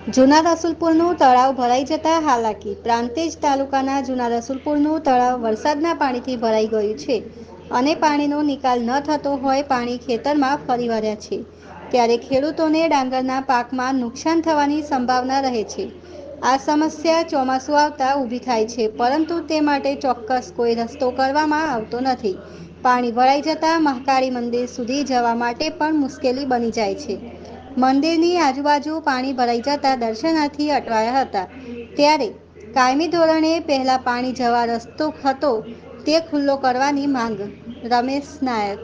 જૂના રસુલપુરનું તળાવ ભરાઈ જતા હાલાકી. પ્રાંતિજ તાલુકાના જૂના રસુલપુરનું તળાવ વરસાદના પાણીથી ભરાઈ ગયું છે અને પાણીનો નિકાલ ન થતો હોય પાણી ખેતરમાં ફરી વળ્યા છે. ત્યારે ખેડૂતોને ડાંગરના પાકમાં નુકસાન થવાની સંભાવના રહે છે. આ સમસ્યા ચોમાસું આવતા ઊભી થાય છે, પરંતુ તે માટે ચોક્કસ કોઈ રસ્તો કરવામાં આવતો નથી. પાણી ભરાઈ જતા મહાકાળી મંદિર સુધી જવા માટે પણ મુશ્કેલી બની જાય છે. મંદિરની આજુબાજુ પાણી ભરાઈ જતા દર્શનાર્થી અટવાયા હતા. ત્યારે કાયમી ધોરણે પહેલા પાણી જવા રસ્તો હતો તે ખુલ્લો કરવાની માંગ. રમેશ નાયક.